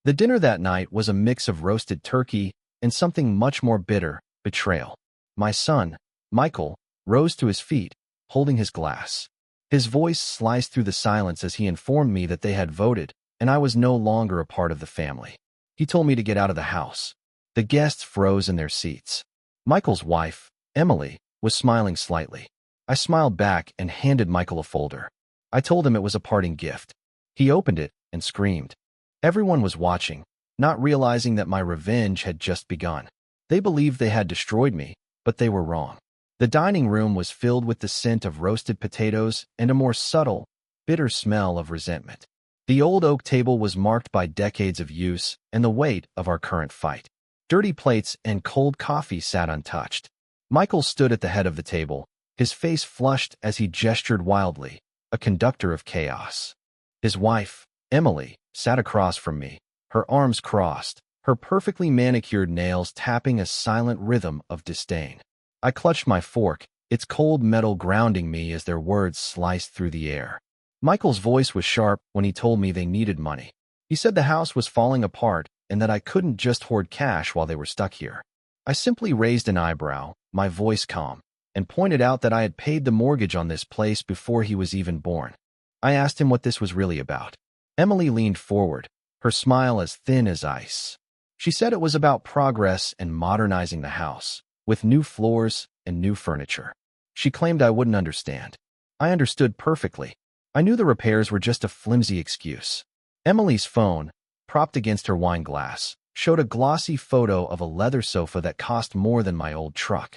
The dinner that night was a mix of roasted turkey and something much more bitter, betrayal. My son, Michael, rose to his feet, holding his glass. His voice sliced through the silence as he informed me that they had voted, and I was no longer a part of the family. He told me to get out of the house. The guests froze in their seats. Michael's wife, Emily, was smiling slightly. I smiled back and handed Michael a folder. I told him it was a parting gift. He opened it and screamed. Everyone was watching, not realizing that my revenge had just begun. They believed they had destroyed me, but they were wrong. The dining room was filled with the scent of roasted potatoes and a more subtle, bitter smell of resentment. The old oak table was marked by decades of use and the weight of our current fight. Dirty plates and cold coffee sat untouched. Michael stood at the head of the table, his face flushed as he gestured wildly, a conductor of chaos. His wife, Emily, sat across from me, her arms crossed, her perfectly manicured nails tapping a silent rhythm of disdain. I clutched my fork, its cold metal grounding me as their words sliced through the air. Michael's voice was sharp when he told me they needed money. He said the house was falling apart and that I couldn't just hoard cash while they were stuck here. I simply raised an eyebrow, my voice calm, and pointed out that I had paid the mortgage on this place before he was even born. I asked him what this was really about. Emily leaned forward, her smile as thin as ice. She said it was about progress and modernizing the house, with new floors and new furniture. She claimed I wouldn't understand. I understood perfectly. I knew the repairs were just a flimsy excuse. Emily's phone, propped against her wine glass, showed a glossy photo of a leather sofa that cost more than my old truck.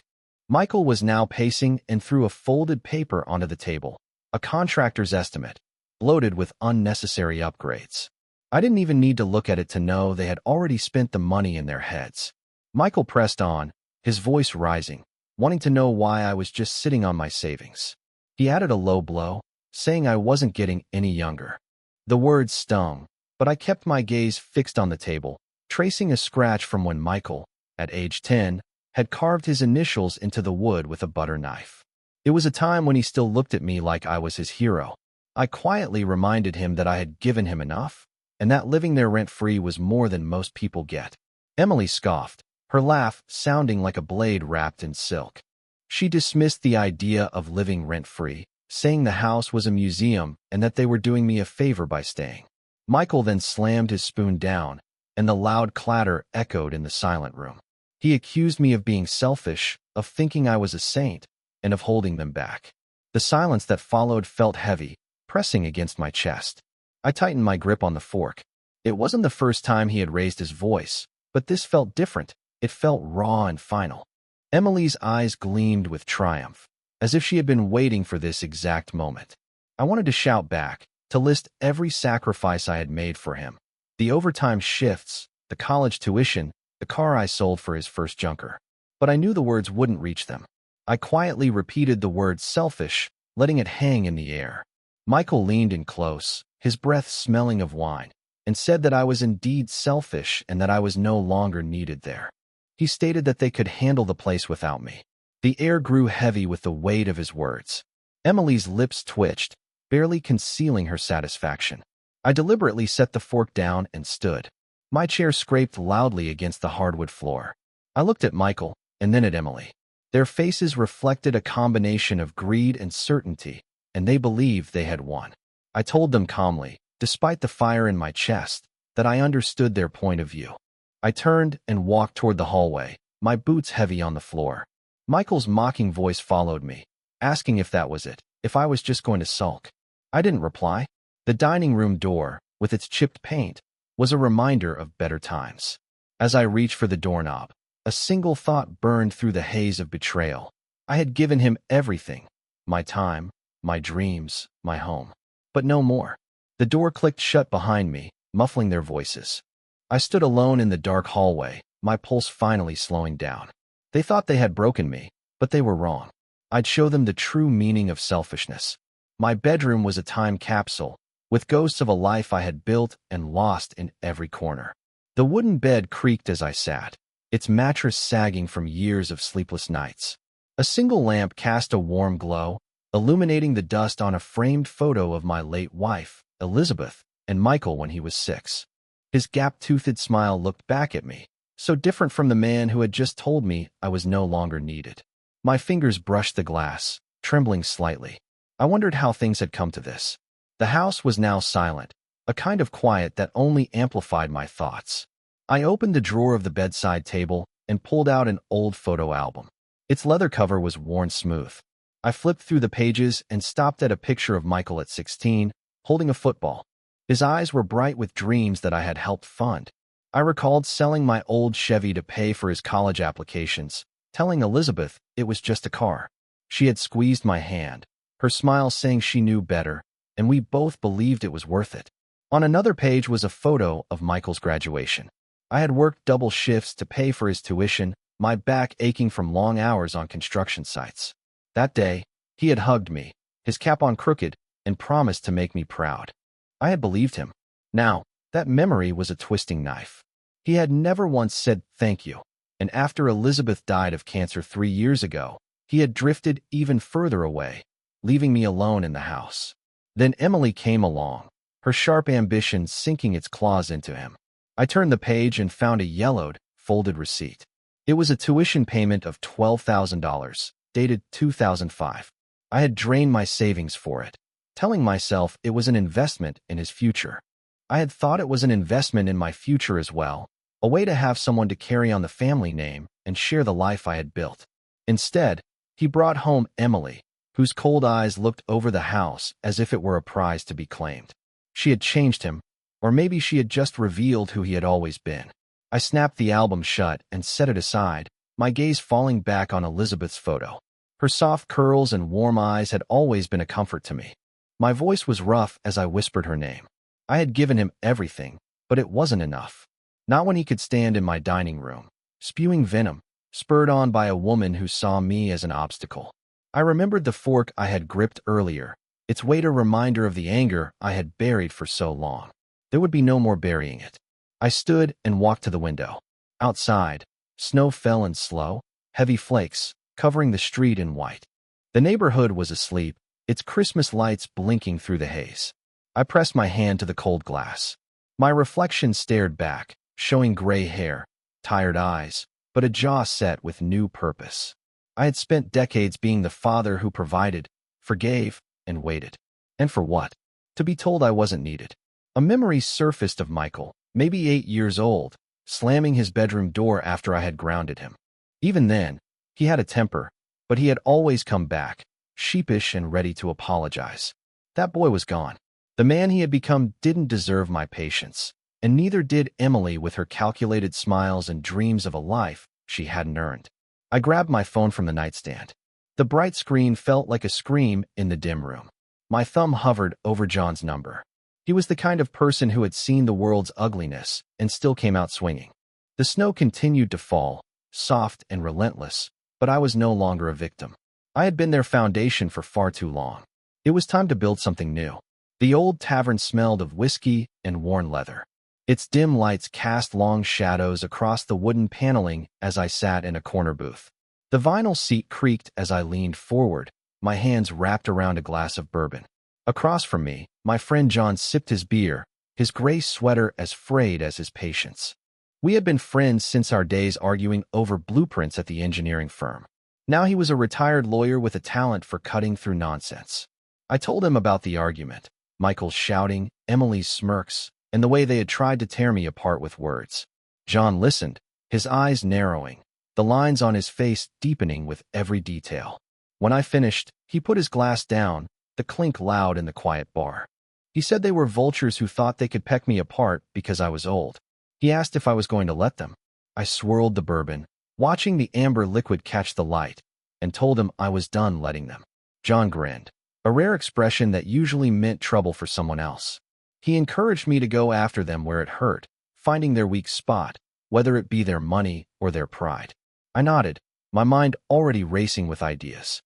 Michael was now pacing and threw a folded paper onto the table, a contractor's estimate, bloated with unnecessary upgrades. I didn't even need to look at it to know they had already spent the money in their heads. Michael pressed on, his voice rising, wanting to know why I was just sitting on my savings. He added a low blow, saying I wasn't getting any younger. The words stung, but I kept my gaze fixed on the table, tracing a scratch from when Michael, at age 10, had carved his initials into the wood with a butter knife. It was a time when he still looked at me like I was his hero. I quietly reminded him that I had given him enough, and that living there rent-free was more than most people get. Emily scoffed, her laugh sounding like a blade wrapped in silk. She dismissed the idea of living rent-free, saying the house was a museum and that they were doing me a favor by staying. Michael then slammed his spoon down, and the loud clatter echoed in the silent room. He accused me of being selfish, of thinking I was a saint, and of holding them back. The silence that followed felt heavy, pressing against my chest. I tightened my grip on the fork. It wasn't the first time he had raised his voice, but this felt different. It felt raw and final. Emily's eyes gleamed with triumph, as if she had been waiting for this exact moment. I wanted to shout back, to list every sacrifice I had made for him. The overtime shifts, the college tuition, the car I sold for his first junker. But I knew the words wouldn't reach them. I quietly repeated the word selfish, letting it hang in the air. Michael leaned in close, his breath smelling of wine, and said that I was indeed selfish and that I was no longer needed there. He stated that they could handle the place without me. The air grew heavy with the weight of his words. Emily's lips twitched, barely concealing her satisfaction. I deliberately set the fork down and stood. My chair scraped loudly against the hardwood floor. I looked at Michael, and then at Emily. Their faces reflected a combination of greed and certainty, and they believed they had won. I told them calmly, despite the fire in my chest, that I understood their point of view. I turned and walked toward the hallway, my boots heavy on the floor. Michael's mocking voice followed me, asking if that was it, if I was just going to sulk. I didn't reply. The dining room door, with its chipped paint, was a reminder of better times. As I reached for the doorknob, a single thought burned through the haze of betrayal. I had given him everything, my time, my dreams, my home. But no more. The door clicked shut behind me, muffling their voices. I stood alone in the dark hallway, my pulse finally slowing down. They thought they had broken me, but they were wrong. I'd show them the true meaning of selfishness. My bedroom was a time capsule, with ghosts of a life I had built and lost in every corner. The wooden bed creaked as I sat, its mattress sagging from years of sleepless nights. A single lamp cast a warm glow, illuminating the dust on a framed photo of my late wife, Elizabeth, and Michael when he was 6. His gap-toothed smile looked back at me, so different from the man who had just told me I was no longer needed. My fingers brushed the glass, trembling slightly. I wondered how things had come to this. The house was now silent, a kind of quiet that only amplified my thoughts. I opened the drawer of the bedside table and pulled out an old photo album. Its leather cover was worn smooth. I flipped through the pages and stopped at a picture of Michael at 16, holding a football. His eyes were bright with dreams that I had helped fund. I recalled selling my old Chevy to pay for his college applications, telling Elizabeth it was just a car. She had squeezed my hand, her smile saying she knew better, and we both believed it was worth it. On another page was a photo of Michael's graduation. I had worked double shifts to pay for his tuition, my back aching from long hours on construction sites. That day, he had hugged me, his cap on crooked, and promised to make me proud. I had believed him. Now, that memory was a twisting knife. He had never once said thank you, and after Elizabeth died of cancer 3 years ago, he had drifted even further away, leaving me alone in the house. Then Emily came along, her sharp ambition sinking its claws into him. I turned the page and found a yellowed, folded receipt. It was a tuition payment of $12,000, dated 2005. I had drained my savings for it, telling myself it was an investment in his future. I had thought it was an investment in my future as well, a way to have someone to carry on the family name and share the life I had built. Instead, he brought home Emily, whose cold eyes looked over the house as if it were a prize to be claimed. She had changed him, or maybe she had just revealed who he had always been. I snapped the album shut and set it aside, my gaze falling back on Elizabeth's photo. Her soft curls and warm eyes had always been a comfort to me. My voice was rough as I whispered her name. I had given him everything, but it wasn't enough. Not when he could stand in my dining room, spewing venom, spurred on by a woman who saw me as an obstacle. I remembered the fork I had gripped earlier, its weight a reminder of the anger I had buried for so long. There would be no more burying it. I stood and walked to the window. Outside, snow fell in slow, heavy flakes, covering the street in white. The neighborhood was asleep, its Christmas lights blinking through the haze. I pressed my hand to the cold glass. My reflection stared back, showing gray hair, tired eyes, but a jaw set with new purpose. I had spent decades being the father who provided, forgave, and waited. And for what? To be told I wasn't needed. A memory surfaced of Michael, maybe 8 years old, slamming his bedroom door after I had grounded him. Even then, he had a temper, but he had always come back, sheepish and ready to apologize. That boy was gone. The man he had become didn't deserve my patience, and neither did Emily with her calculated smiles and dreams of a life she hadn't earned. I grabbed my phone from the nightstand. The bright screen felt like a scream in the dim room. My thumb hovered over John's number. He was the kind of person who had seen the world's ugliness and still came out swinging. The snow continued to fall, soft and relentless, but I was no longer a victim. I had been their foundation for far too long. It was time to build something new. The old tavern smelled of whiskey and worn leather. Its dim lights cast long shadows across the wooden paneling as I sat in a corner booth. The vinyl seat creaked as I leaned forward, my hands wrapped around a glass of bourbon. Across from me, my friend John sipped his beer, his gray sweater as frayed as his patience. We had been friends since our days arguing over blueprints at the engineering firm. Now he was a retired lawyer with a talent for cutting through nonsense. I told him about the argument, Michael's shouting, Emily's smirks, and the way they had tried to tear me apart with words. John listened, his eyes narrowing, the lines on his face deepening with every detail. When I finished, he put his glass down, the clink loud in the quiet bar. He said they were vultures who thought they could peck me apart because I was old. He asked if I was going to let them. I swirled the bourbon, watching the amber liquid catch the light, and told him I was done letting them. John grinned, a rare expression that usually meant trouble for someone else. He encouraged me to go after them where it hurt, finding their weak spot, whether it be their money or their pride. I nodded, my mind already racing with ideas.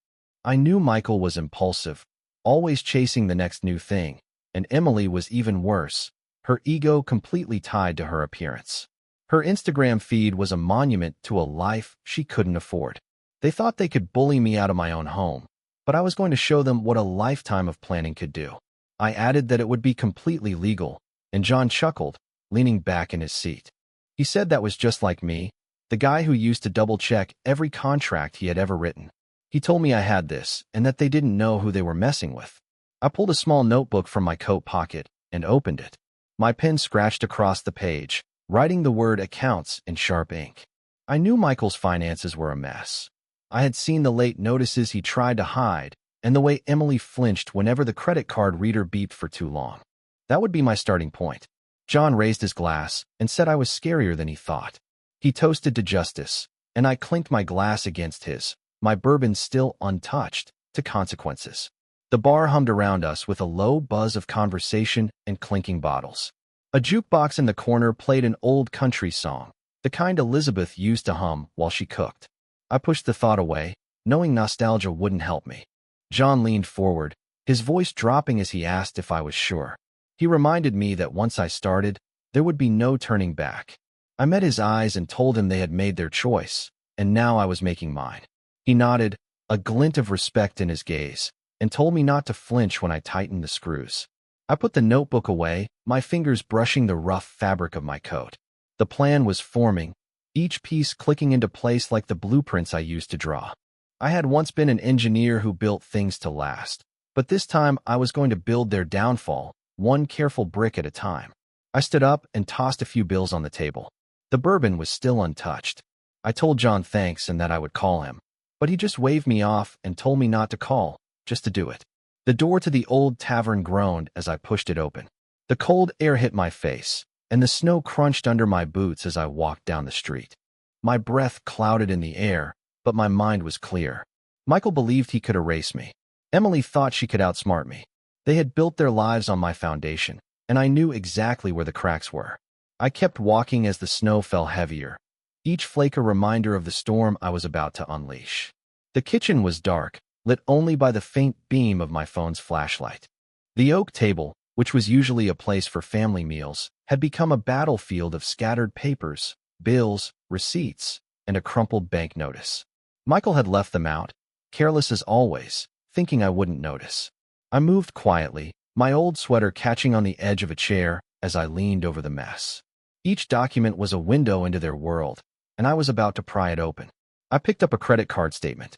I knew Michael was impulsive, always chasing the next new thing, and Emily was even worse, her ego completely tied to her appearance. Her Instagram feed was a monument to a life she couldn't afford. They thought they could bully me out of my own home, but I was going to show them what a lifetime of planning could do. I added that it would be completely legal, and John chuckled, leaning back in his seat. He said that was just like me, the guy who used to double-check every contract he had ever written. He told me I had this, and that they didn't know who they were messing with. I pulled a small notebook from my coat pocket and opened it. My pen scratched across the page, writing the word accounts in sharp ink. I knew Michael's finances were a mess. I had seen the late notices he tried to hide, and the way Emily flinched whenever the credit card reader beeped for too long. That would be my starting point. John raised his glass and said I was scarier than he thought. He toasted to justice, and I clinked my glass against his, my bourbon still untouched, to consequences. The bar hummed around us with a low buzz of conversation and clinking bottles. A jukebox in the corner played an old country song, the kind Elizabeth used to hum while she cooked. I pushed the thought away, knowing nostalgia wouldn't help me. John leaned forward, his voice dropping as he asked if I was sure. He reminded me that once I started, there would be no turning back. I met his eyes and told him they had made their choice, and now I was making mine. He nodded, a glint of respect in his gaze, and told me not to flinch when I tightened the screws. I put the notebook away, my fingers brushing the rough fabric of my coat. The plan was forming, each piece clicking into place like the blueprints I used to draw. I had once been an engineer who built things to last, but this time I was going to build their downfall, one careful brick at a time. I stood up and tossed a few bills on the table. The bourbon was still untouched. I told John thanks and that I would call him, but he just waved me off and told me not to call, just to do it. The door to the old tavern groaned as I pushed it open. The cold air hit my face, and the snow crunched under my boots as I walked down the street. My breath clouded in the air, but my mind was clear. Michael believed he could erase me. Emily thought she could outsmart me. They had built their lives on my foundation, and I knew exactly where the cracks were. I kept walking as the snow fell heavier, each flake a reminder of the storm I was about to unleash. The kitchen was dark, lit only by the faint beam of my phone's flashlight. The oak table, which was usually a place for family meals, had become a battlefield of scattered papers, bills, receipts, and a crumpled bank notice. Michael had left them out, careless as always, thinking I wouldn't notice. I moved quietly, my old sweater catching on the edge of a chair as I leaned over the mess. Each document was a window into their world, and I was about to pry it open. I picked up a credit card statement.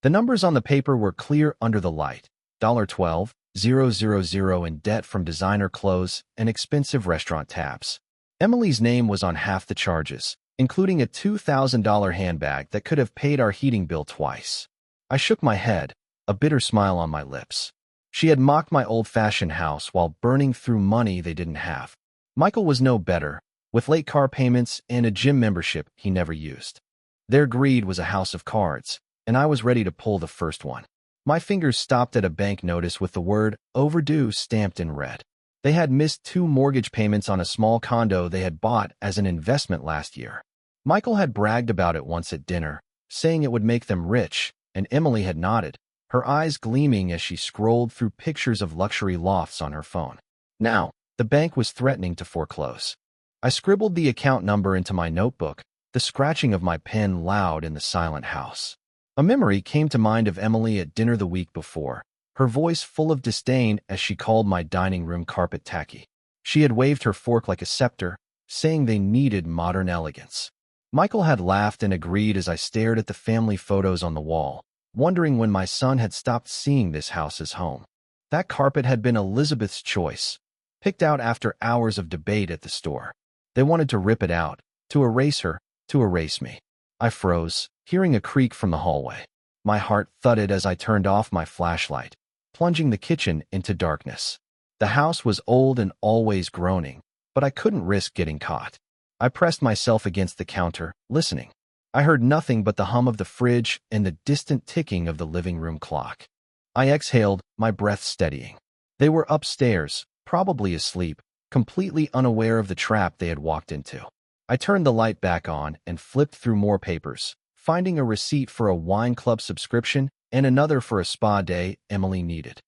The numbers on the paper were clear under the light. $12,000 in debt from designer clothes and expensive restaurant tabs. Emily's name was on half the charges, including a $2,000 handbag that could have paid our heating bill twice. I shook my head, a bitter smile on my lips. She had mocked my old-fashioned house while burning through money they didn't have. Michael was no better, with late car payments and a gym membership he never used. Their greed was a house of cards, and I was ready to pull the first one. My fingers stopped at a bank notice with the word overdue stamped in red. They had missed 2 mortgage payments on a small condo they had bought as an investment last year. Michael had bragged about it once at dinner, saying it would make them rich, and Emily had nodded, her eyes gleaming as she scrolled through pictures of luxury lofts on her phone. Now, the bank was threatening to foreclose. I scribbled the account number into my notebook, the scratching of my pen loud in the silent house. A memory came to mind of Emily at dinner the week before, her voice full of disdain as she called my dining room carpet tacky. She had waved her fork like a scepter, saying they needed modern elegance. Michael had laughed and agreed as I stared at the family photos on the wall, wondering when my son had stopped seeing this house as home. That carpet had been Elizabeth's choice, picked out after hours of debate at the store. They wanted to rip it out, to erase her, to erase me. I froze, hearing a creak from the hallway. My heart thudded as I turned off my flashlight, plunging the kitchen into darkness. The house was old and always groaning, but I couldn't risk getting caught. I pressed myself against the counter, listening. I heard nothing but the hum of the fridge and the distant ticking of the living room clock. I exhaled, my breath steadying. They were upstairs, probably asleep, completely unaware of the trap they had walked into. I turned the light back on and flipped through more papers, finding a receipt for a wine club subscription and another for a spa day Emily needed.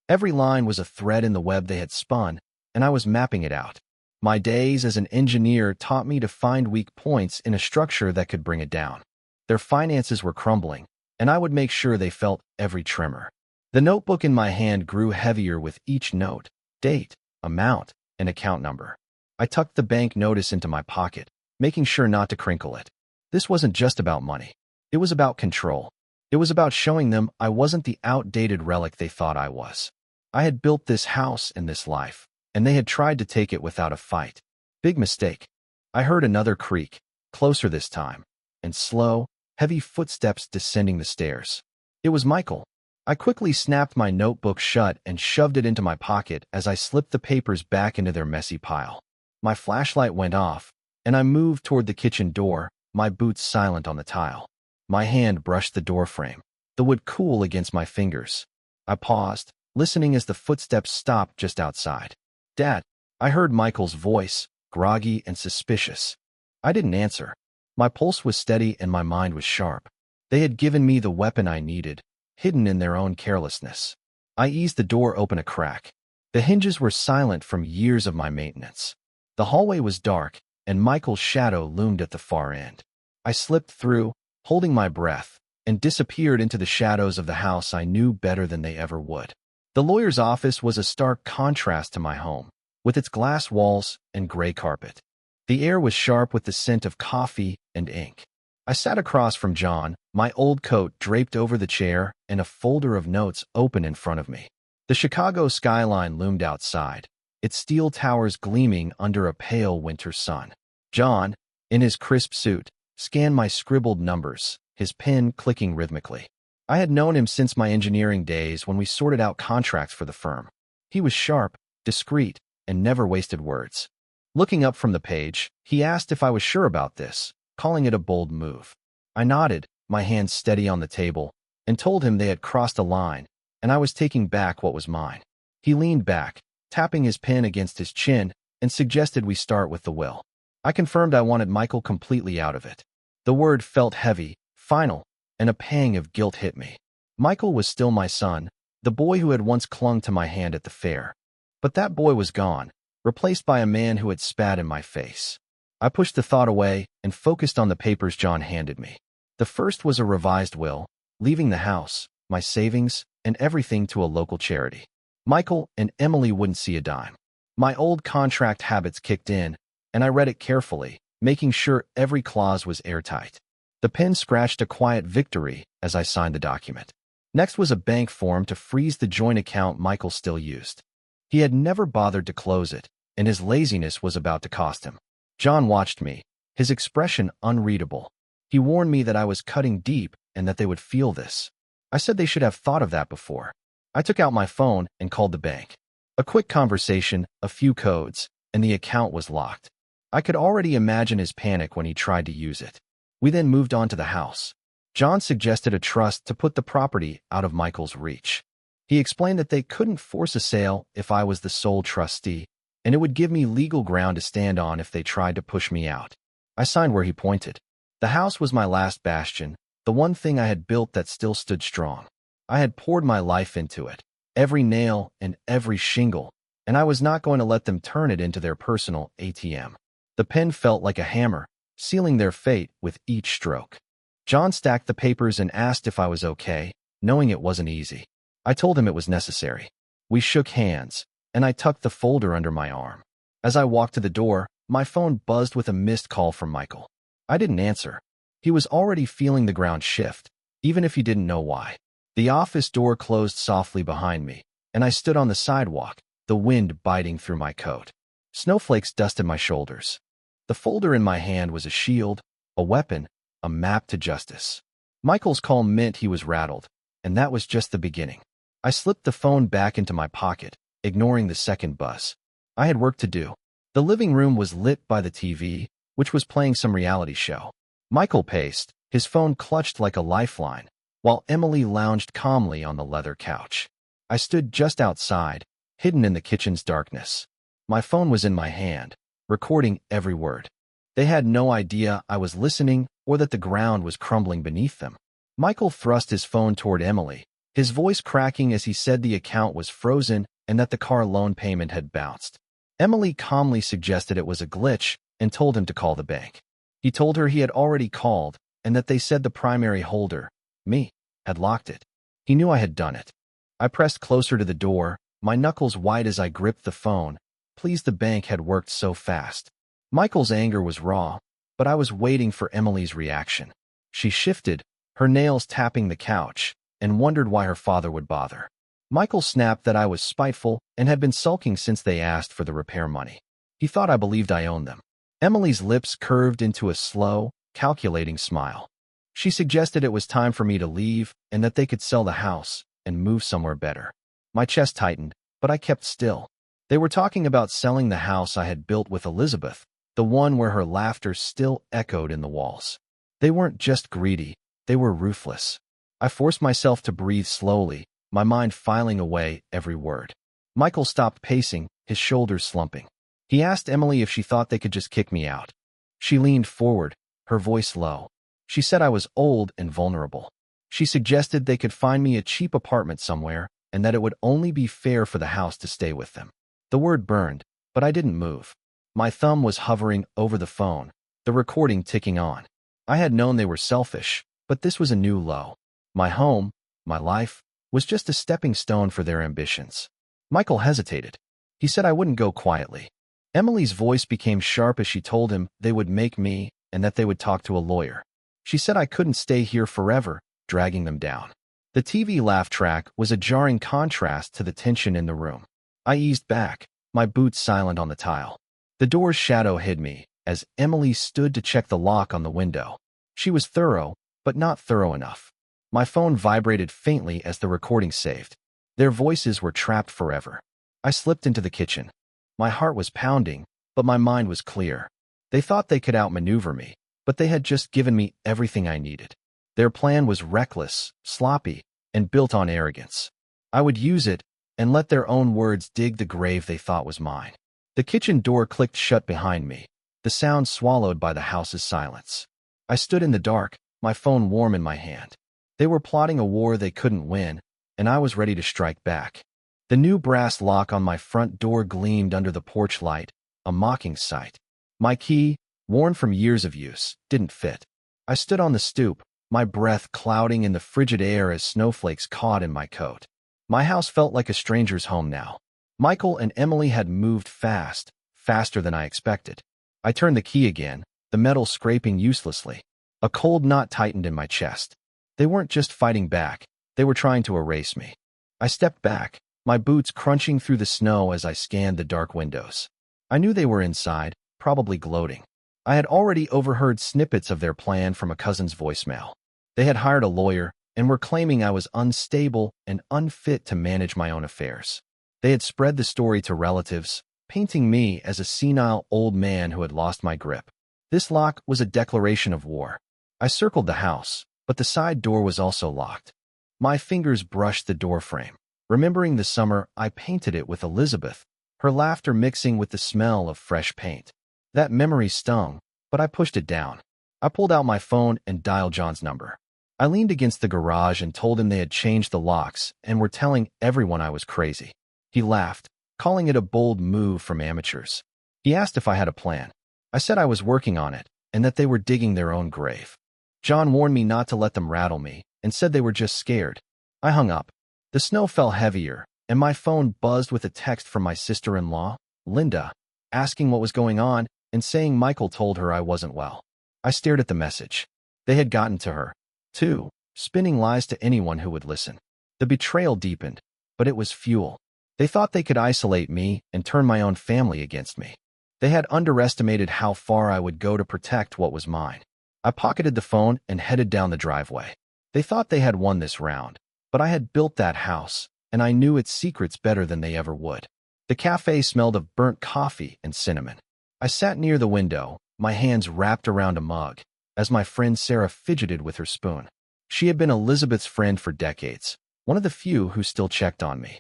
Every line was a thread in the web they had spun, and I was mapping it out. My days as an engineer taught me to find weak points in a structure that could bring it down. Their finances were crumbling, and I would make sure they felt every tremor. The notebook in my hand grew heavier with each note, date, amount, and account number. I tucked the bank notice into my pocket, making sure not to crinkle it. This wasn't just about money. It was about control. It was about showing them I wasn't the outdated relic they thought I was. I had built this house and this life, and they had tried to take it without a fight. Big mistake. I heard another creak, closer this time, and slow, heavy footsteps descending the stairs. It was Michael. I quickly snapped my notebook shut and shoved it into my pocket as I slipped the papers back into their messy pile. My flashlight went off, and I moved toward the kitchen door, my boots silent on the tile. My hand brushed the doorframe, the wood cool against my fingers. I paused, listening as the footsteps stopped just outside. "Dad," I heard Michael's voice, groggy and suspicious. I didn't answer. My pulse was steady and my mind was sharp. They had given me the weapon I needed, hidden in their own carelessness. I eased the door open a crack. The hinges were silent from years of my maintenance. The hallway was dark, and Michael's shadow loomed at the far end. I slipped through, holding my breath, and disappeared into the shadows of the house I knew better than they ever would. The lawyer's office was a stark contrast to my home, with its glass walls and gray carpet. The air was sharp with the scent of coffee and ink. I sat across from John, my old coat draped over the chair and a folder of notes open in front of me. The Chicago skyline loomed outside, its steel towers gleaming under a pale winter sun. John, in his crisp suit, scanned my scribbled numbers, his pen clicking rhythmically. I had known him since my engineering days when we sorted out contracts for the firm. He was sharp, discreet, and never wasted words. Looking up from the page, he asked if I was sure about this, calling it a bold move. I nodded, my hands steady on the table, and told him they had crossed a line, and I was taking back what was mine. He leaned back, tapping his pen against his chin, and suggested we start with the will. I confirmed I wanted Michael completely out of it. The word felt heavy, final, and a pang of guilt hit me. Michael was still my son, the boy who had once clung to my hand at the fair. But that boy was gone, replaced by a man who had spat in my face. I pushed the thought away and focused on the papers John handed me. The first was a revised will, leaving the house, my savings, and everything to a local charity. Michael and Emily wouldn't see a dime. My old contract habits kicked in, and I read it carefully, making sure every clause was airtight. The pen scratched a quiet victory as I signed the document. Next was a bank form to freeze the joint account Michael still used. He had never bothered to close it, and his laziness was about to cost him. John watched me, his expression unreadable. He warned me that I was cutting deep and that they would feel this. I said they should have thought of that before. I took out my phone and called the bank. A quick conversation, a few codes, and the account was locked. I could already imagine his panic when he tried to use it. We then moved on to the house. John suggested a trust to put the property out of Michael's reach. He explained that they couldn't force a sale if I was the sole trustee, and it would give me legal ground to stand on if they tried to push me out. I signed where he pointed. The house was my last bastion, the one thing I had built that still stood strong. I had poured my life into it, every nail and every shingle, and I was not going to let them turn it into their personal ATM. The pen felt like a hammer, sealing their fate with each stroke. John stacked the papers and asked if I was okay, knowing it wasn't easy. I told him it was necessary. We shook hands, and I tucked the folder under my arm. As I walked to the door, my phone buzzed with a missed call from Michael. I didn't answer. He was already feeling the ground shift, even if he didn't know why. The office door closed softly behind me, and I stood on the sidewalk, the wind biting through my coat. Snowflakes dusted my shoulders. The folder in my hand was a shield, a weapon, a map to justice. Michael's call meant he was rattled, and that was just the beginning. I slipped the phone back into my pocket, ignoring the second buzz. I had work to do. The living room was lit by the TV, which was playing some reality show. Michael paced, his phone clutched like a lifeline, while Emily lounged calmly on the leather couch. I stood just outside, hidden in the kitchen's darkness. My phone was in my hand, recording every word. They had no idea I was listening or that the ground was crumbling beneath them. Michael thrust his phone toward Emily, his voice cracking as he said the account was frozen and that the car loan payment had bounced. Emily calmly suggested it was a glitch and told him to call the bank. He told her he had already called and that they said the primary holder, me, had locked it. He knew I had done it. I pressed closer to the door, my knuckles white as I gripped the phone, please the bank had worked so fast. Michael's anger was raw, but I was waiting for Emily's reaction. She shifted, her nails tapping the couch, and wondered why her father would bother. Michael snapped that I was spiteful and had been sulking since they asked for the repair money. He thought I believed I owned them. Emily's lips curved into a slow, calculating smile. She suggested it was time for me to leave and that they could sell the house and move somewhere better. My chest tightened, but I kept still. They were talking about selling the house I had built with Elizabeth, the one where her laughter still echoed in the walls. They weren't just greedy, they were ruthless. I forced myself to breathe slowly, my mind filing away every word. Michael stopped pacing, his shoulders slumping. He asked Emily if she thought they could just kick me out. She leaned forward, her voice low. She said I was old and vulnerable. She suggested they could find me a cheap apartment somewhere and that it would only be fair for the house to stay with them. The word burned, but I didn't move. My thumb was hovering over the phone, the recording ticking on. I had known they were selfish, but this was a new low. My home, my life, was just a stepping stone for their ambitions. Michael hesitated. He said I wouldn't go quietly. Emily's voice became sharp as she told him they would make me and that they would talk to a lawyer. She said I couldn't stay here forever, dragging them down. The TV laugh track was a jarring contrast to the tension in the room. I eased back, my boots silent on the tile. The door's shadow hid me, as Emily stood to check the lock on the window. She was thorough, but not thorough enough. My phone vibrated faintly as the recording saved. Their voices were trapped forever. I slipped into the kitchen. My heart was pounding, but my mind was clear. They thought they could outmaneuver me, but they had just given me everything I needed. Their plan was reckless, sloppy, and built on arrogance. I would use it and let their own words dig the grave they thought was mine. The kitchen door clicked shut behind me, the sound swallowed by the house's silence. I stood in the dark, my phone warm in my hand. They were plotting a war they couldn't win, and I was ready to strike back. The new brass lock on my front door gleamed under the porch light, a mocking sight. My key, worn from years of use, didn't fit. I stood on the stoop, my breath clouding in the frigid air as snowflakes caught in my coat. My house felt like a stranger's home now. Michael and Emily had moved fast, faster than I expected. I turned the key again, the metal scraping uselessly. A cold knot tightened in my chest. They weren't just fighting back, they were trying to erase me. I stepped back, my boots crunching through the snow as I scanned the dark windows. I knew they were inside, probably gloating. I had already overheard snippets of their plan from a cousin's voicemail. They had hired a lawyer and were claiming I was unstable and unfit to manage my own affairs. They had spread the story to relatives, painting me as a senile old man who had lost my grip. This lock was a declaration of war. I circled the house, but the side door was also locked. My fingers brushed the doorframe. Remembering the summer I painted it with Elizabeth, her laughter mixing with the smell of fresh paint. That memory stung, but I pushed it down. I pulled out my phone and dialed John's number. I leaned against the garage and told him they had changed the locks and were telling everyone I was crazy. He laughed, calling it a bold move from amateurs. He asked if I had a plan. I said I was working on it and that they were digging their own grave. John warned me not to let them rattle me and said they were just scared. I hung up. The snow fell heavier, and my phone buzzed with a text from my sister-in-law, Linda, asking what was going on and saying Michael told her I wasn't well. I stared at the message. They had gotten to her, too, spinning lies to anyone who would listen. The betrayal deepened, but it was fuel. They thought they could isolate me and turn my own family against me. They had underestimated how far I would go to protect what was mine. I pocketed the phone and headed down the driveway. They thought they had won this round, but I had built that house, and I knew its secrets better than they ever would. The cafe smelled of burnt coffee and cinnamon. I sat near the window, my hands wrapped around a mug, as my friend Sarah fidgeted with her spoon. She had been Elizabeth's friend for decades, one of the few who still checked on me.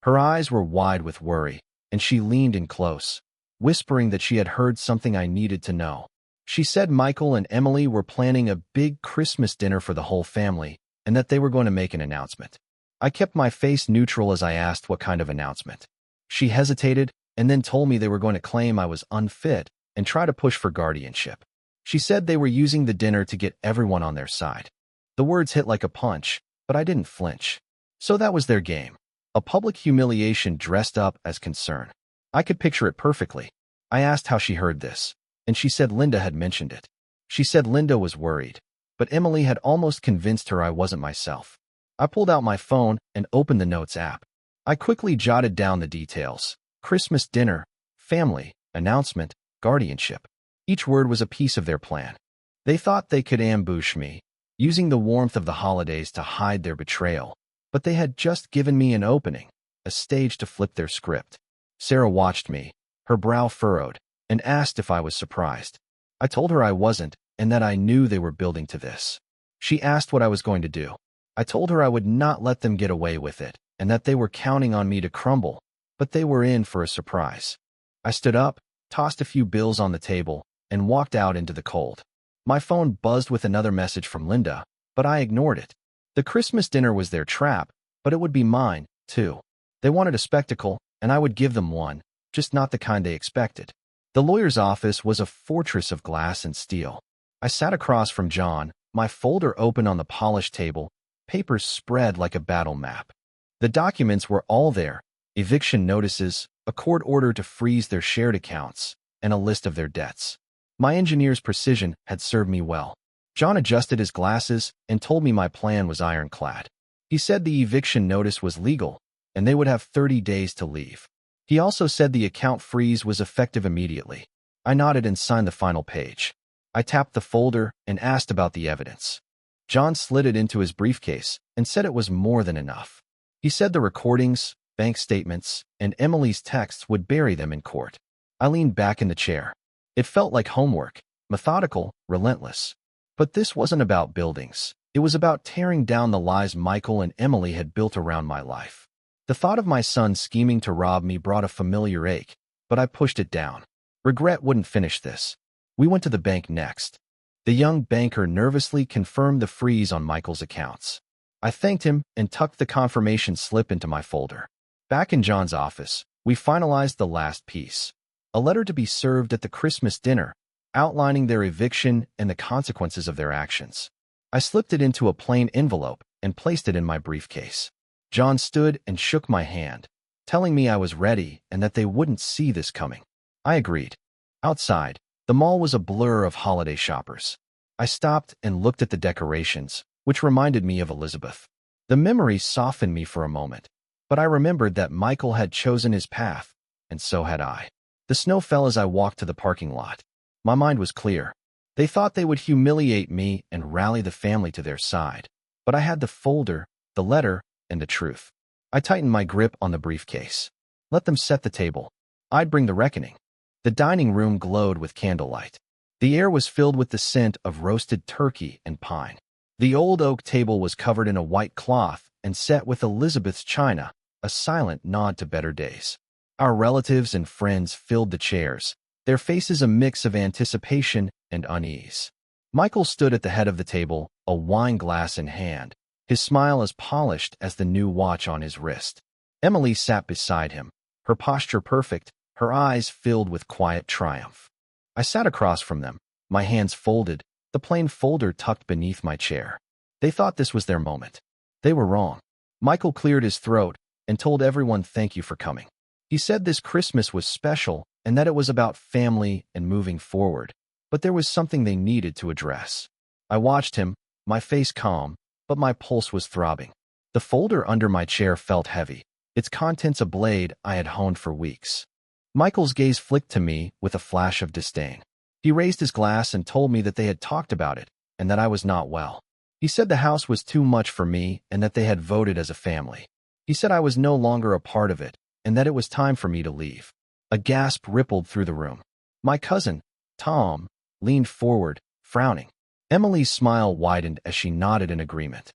Her eyes were wide with worry, and she leaned in close, whispering that she had heard something I needed to know. She said Michael and Emily were planning a big Christmas dinner for the whole family, and that they were going to make an announcement. I kept my face neutral as I asked what kind of announcement. She hesitated, and then told me they were going to claim I was unfit and try to push for guardianship. She said they were using the dinner to get everyone on their side. The words hit like a punch, but I didn't flinch. So that was their game. A public humiliation dressed up as concern. I could picture it perfectly. I asked how she heard this, and she said Linda had mentioned it. She said Linda was worried, but Emily had almost convinced her I wasn't myself. I pulled out my phone and opened the Notes app. I quickly jotted down the details: Christmas dinner, family, announcement, guardianship. Each word was a piece of their plan. They thought they could ambush me, using the warmth of the holidays to hide their betrayal, but they had just given me an opening, a stage to flip their script. Sarah watched me, her brow furrowed, and asked if I was surprised. I told her I wasn't, and that I knew they were building to this. She asked what I was going to do. I told her I would not let them get away with it, and that they were counting on me to crumble, but they were in for a surprise. I stood up, tossed a few bills on the table, and walked out into the cold. My phone buzzed with another message from Linda, but I ignored it. The Christmas dinner was their trap, but it would be mine, too. They wanted a spectacle, and I would give them one, just not the kind they expected. The lawyer's office was a fortress of glass and steel. I sat across from John, my folder open on the polished table, papers spread like a battle map. The documents were all there: eviction notices, a court order to freeze their shared accounts, and a list of their debts. My engineer's precision had served me well. John adjusted his glasses and told me my plan was ironclad. He said the eviction notice was legal, and they would have 30 days to leave. He also said the account freeze was effective immediately. I nodded and signed the final page. I tapped the folder and asked about the evidence. John slid it into his briefcase and said it was more than enough. He said the recordings, bank statements, and Emily's texts would bury them in court. I leaned back in the chair. It felt like homework, methodical, relentless. But this wasn't about buildings. It was about tearing down the lies Michael and Emily had built around my life. The thought of my son scheming to rob me brought a familiar ache, but I pushed it down. Regret wouldn't finish this. We went to the bank next. The young banker nervously confirmed the freeze on Michael's accounts. I thanked him and tucked the confirmation slip into my folder. Back in John's office, we finalized the last piece: a letter to be served at the Christmas dinner, outlining their eviction and the consequences of their actions. I slipped it into a plain envelope and placed it in my briefcase. John stood and shook my hand, telling me I was ready and that they wouldn't see this coming. I agreed. Outside, the mall was a blur of holiday shoppers. I stopped and looked at the decorations, which reminded me of Elizabeth. The memory softened me for a moment, but I remembered that Michael had chosen his path, and so had I. The snow fell as I walked to the parking lot. My mind was clear. They thought they would humiliate me and rally the family to their side. But I had the folder, the letter, and the truth. I tightened my grip on the briefcase. Let them set the table. I'd bring the reckoning. The dining room glowed with candlelight. The air was filled with the scent of roasted turkey and pine. The old oak table was covered in a white cloth and set with Elizabeth's china, a silent nod to better days. Our relatives and friends filled the chairs, their faces a mix of anticipation and unease. Michael stood at the head of the table, a wine glass in hand, his smile as polished as the new watch on his wrist. Emily sat beside him, her posture perfect, her eyes filled with quiet triumph. I sat across from them, my hands folded, the plain folder tucked beneath my chair. They thought this was their moment. They were wrong. Michael cleared his throat and told everyone thank you for coming. He said this Christmas was special and that it was about family and moving forward, but there was something they needed to address. I watched him, my face calm, but my pulse was throbbing. The folder under my chair felt heavy, its contents a blade I had honed for weeks. Michael's gaze flicked to me with a flash of disdain. He raised his glass and told me that they had talked about it and that I was not well. He said the house was too much for me and that they had voted as a family. He said I was no longer a part of it and that it was time for me to leave. A gasp rippled through the room. My cousin, Tom, leaned forward, frowning. Emily's smile widened as she nodded in agreement.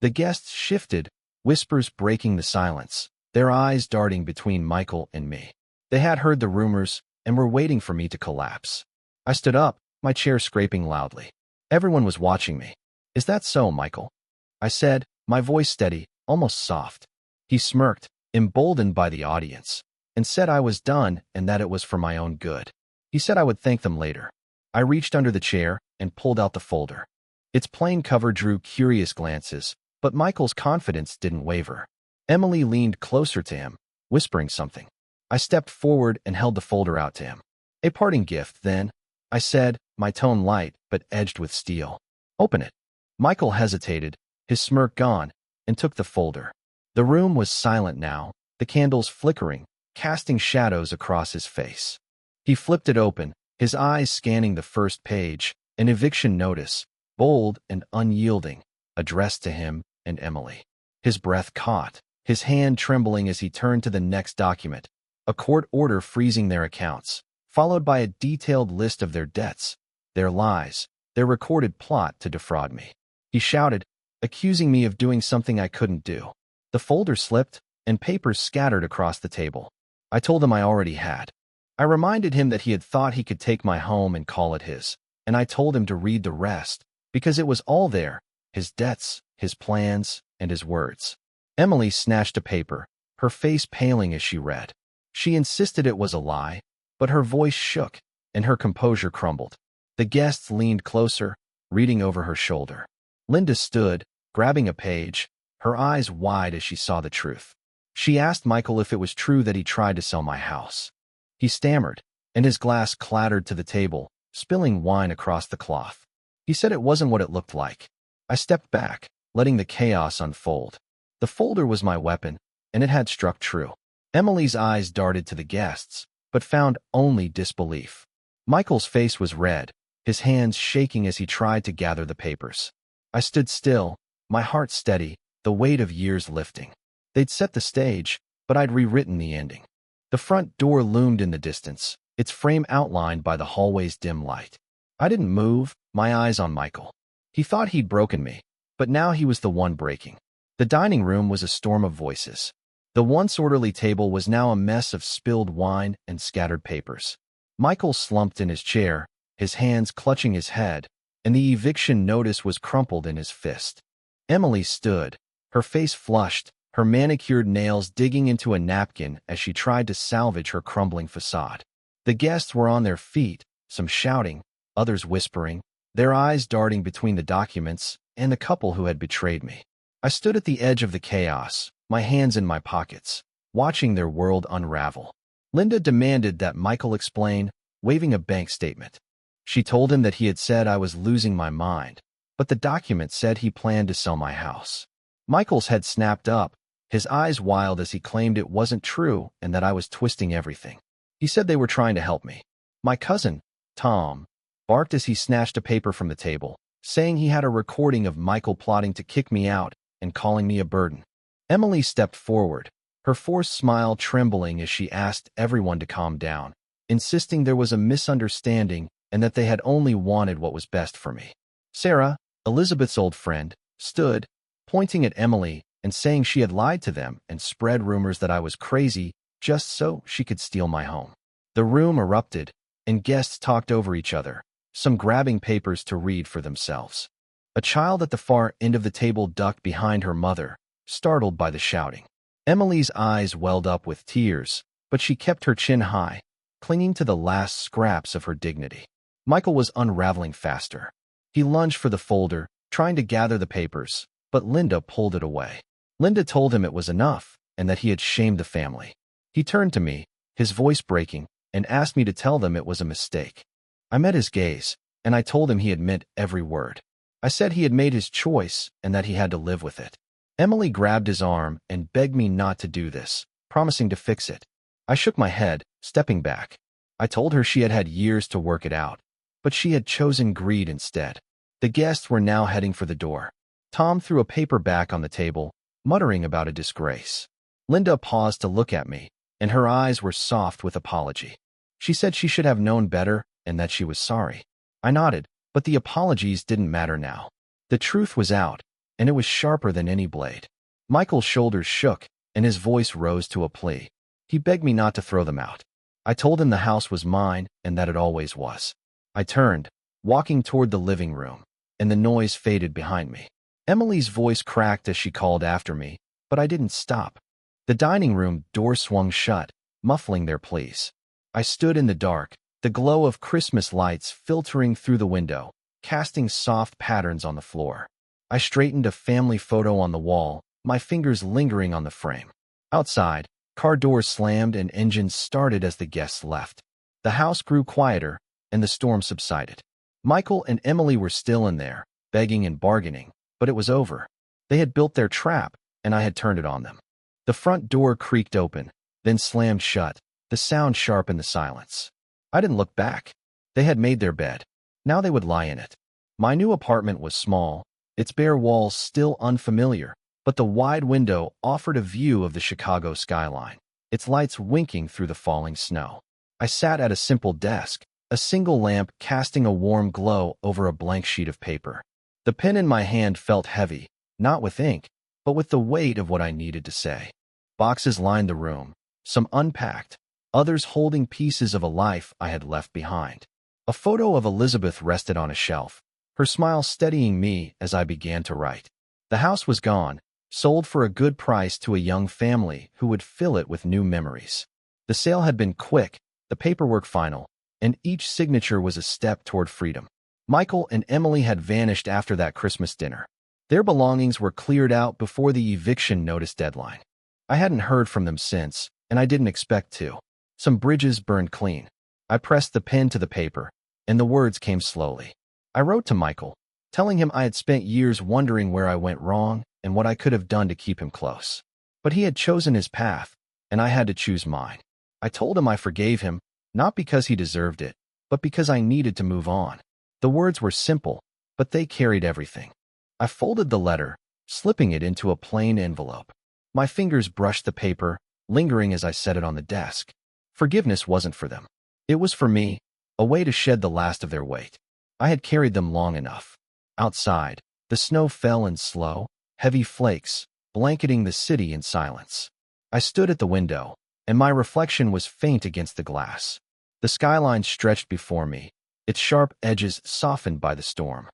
The guests shifted, whispers breaking the silence, their eyes darting between Michael and me. They had heard the rumors and were waiting for me to collapse. I stood up, my chair scraping loudly. Everyone was watching me. Is that so, Michael? I said, my voice steady, almost soft. He smirked, emboldened by the audience, and said I was done and that it was for my own good. He said I would thank them later. I reached under the chair and pulled out the folder. Its plain cover drew curious glances, but Michael's confidence didn't waver. Emily leaned closer to him, whispering something. I stepped forward and held the folder out to him. A parting gift, then, I said, my tone light but edged with steel. Open it. Michael hesitated, his smirk gone, and took the folder. The room was silent now, the candles flickering, casting shadows across his face. He flipped it open, his eyes scanning the first page, an eviction notice, bold and unyielding, addressed to him and Emily. His breath caught, his hand trembling as he turned to the next document, a court order freezing their accounts, followed by a detailed list of their debts, their lies, their recorded plot to defraud me. He shouted, accusing me of doing something I couldn't do. The folder slipped, and papers scattered across the table. I told him I already had. I reminded him that he had thought he could take my home and call it his, and I told him to read the rest, because it was all there, his debts, his plans, and his words. Emily snatched a paper, her face paling as she read. She insisted it was a lie, but her voice shook, and her composure crumbled. The guests leaned closer, reading over her shoulder. Linda stood, grabbing a page, her eyes wide as she saw the truth. She asked Michael if it was true that he tried to sell my house. He stammered, and his glass clattered to the table, spilling wine across the cloth. He said it wasn't what it looked like. I stepped back, letting the chaos unfold. The folder was my weapon, and it had struck true. Emily's eyes darted to the guests, but found only disbelief. Michael's face was red, his hands shaking as he tried to gather the papers. I stood still, my heart steady, the weight of years lifting. They'd set the stage, but I'd rewritten the ending. The front door loomed in the distance, its frame outlined by the hallway's dim light. I didn't move, my eyes on Michael. He thought he'd broken me, but now he was the one breaking. The dining room was a storm of voices. The once orderly table was now a mess of spilled wine and scattered papers. Michael slumped in his chair, his hands clutching his head, and the eviction notice was crumpled in his fist. Emily stood, her face flushed, her manicured nails digging into a napkin as she tried to salvage her crumbling facade. The guests were on their feet, some shouting, others whispering, their eyes darting between the documents and the couple who had betrayed me. I stood at the edge of the chaos, my hands in my pockets, watching their world unravel. Linda demanded that Michael explain, waving a bank statement. She told him that he had said I was losing my mind, but the document said he planned to sell my house. Michael's head snapped up, his eyes wild as he claimed it wasn't true and that I was twisting everything. He said they were trying to help me. My cousin, Tom, barked as he snatched a paper from the table, saying he had a recording of Michael plotting to kick me out and calling me a burden. Emily stepped forward, her forced smile trembling as she asked everyone to calm down, insisting there was a misunderstanding and that they had only wanted what was best for me. Sarah, Elizabeth's old friend, stood, pointing at Emily and saying she had lied to them and spread rumors that I was crazy just so she could steal my home. The room erupted, and guests talked over each other, some grabbing papers to read for themselves. A child at the far end of the table ducked behind her mother, startled by the shouting. Emily's eyes welled up with tears, but she kept her chin high, clinging to the last scraps of her dignity. Michael was unraveling faster. He lunged for the folder, trying to gather the papers, but Linda pulled it away. Linda told him it was enough, and that he had shamed the family. He turned to me, his voice breaking, and asked me to tell them it was a mistake. I met his gaze, and I told him he had meant every word. I said he had made his choice and that he had to live with it. Emily grabbed his arm and begged me not to do this, promising to fix it. I shook my head, stepping back. I told her she had had years to work it out, but she had chosen greed instead. The guests were now heading for the door. Tom threw a paper back on the table, muttering about a disgrace. Linda paused to look at me, and her eyes were soft with apology. She said she should have known better and that she was sorry. I nodded, but the apologies didn't matter now. The truth was out, and it was sharper than any blade. Michael's shoulders shook, and his voice rose to a plea. He begged me not to throw them out. I told him the house was mine and that it always was. I turned, walking toward the living room, and the noise faded behind me. Emily's voice cracked as she called after me, but I didn't stop. The dining room door swung shut, muffling their pleas. I stood in the dark, the glow of Christmas lights filtering through the window, casting soft patterns on the floor. I straightened a family photo on the wall, my fingers lingering on the frame. Outside, Car doors slammed and engines started as the guests left. The house grew quieter, and the storm subsided. Michael and Emily were still in there, begging and bargaining, but it was over. They had built their trap, and I had turned it on them. The front door creaked open, then slammed shut, the sound sharp in the silence. I didn't look back. They had made their bed. Now they would lie in it. My new apartment was small, its bare walls still unfamiliar, but the wide window offered a view of the Chicago skyline, its lights winking through the falling snow. I sat at a simple desk, a single lamp casting a warm glow over a blank sheet of paper. The pen in my hand felt heavy, not with ink, but with the weight of what I needed to say. Boxes lined the room, some unpacked, others holding pieces of a life I had left behind. A photo of Elizabeth rested on a shelf, her smile steadying me as I began to write. The house was gone, sold for a good price to a young family who would fill it with new memories. The sale had been quick, the paperwork final, and each signature was a step toward freedom. Michael and Emily had vanished after that Christmas dinner. Their belongings were cleared out before the eviction notice deadline. I hadn't heard from them since, and I didn't expect to. Some bridges burned clean. I pressed the pen to the paper, and the words came slowly. I wrote to Michael, telling him I had spent years wondering where I went wrong and what I could have done to keep him close. But he had chosen his path, and I had to choose mine. I told him I forgave him, not because he deserved it, but because I needed to move on. The words were simple, but they carried everything. I folded the letter, slipping it into a plain envelope. My fingers brushed the paper, lingering as I set it on the desk. Forgiveness wasn't for them. It was for me, a way to shed the last of their weight. I had carried them long enough. Outside, the snow fell in slow, heavy flakes, blanketing the city in silence. I stood at the window, and my reflection was faint against the glass. The skyline stretched before me, its sharp edges softened by the storm.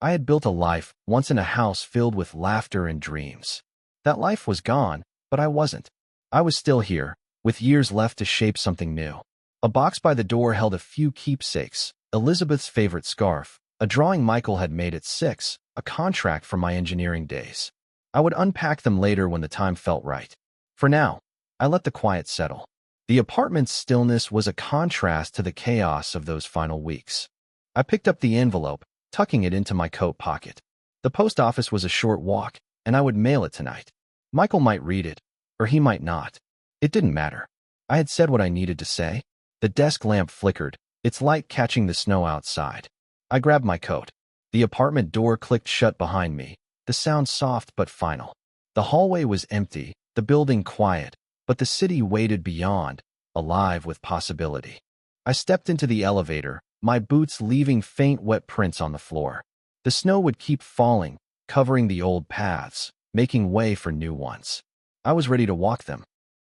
I had built a life once in a house filled with laughter and dreams. That life was gone, but I wasn't. I was still here, with years left to shape something new. A box by the door held a few keepsakes, Elizabeth's favorite scarf, a drawing Michael had made at 6, a contract from my engineering days. I would unpack them later when the time felt right. For now, I let the quiet settle. The apartment's stillness was a contrast to the chaos of those final weeks. I picked up the envelope, tucking it into my coat pocket. The post office was a short walk, and I would mail it tonight. Michael might read it, or he might not. It didn't matter. I had said what I needed to say. The desk lamp flickered, its light catching the snow outside. I grabbed my coat. The apartment door clicked shut behind me, the sound soft but final. The hallway was empty, the building quiet, but the city waited beyond, alive with possibility. I stepped into the elevator, my boots leaving faint wet prints on the floor. The snow would keep falling, covering the old paths, making way for new ones. I was ready to walk them.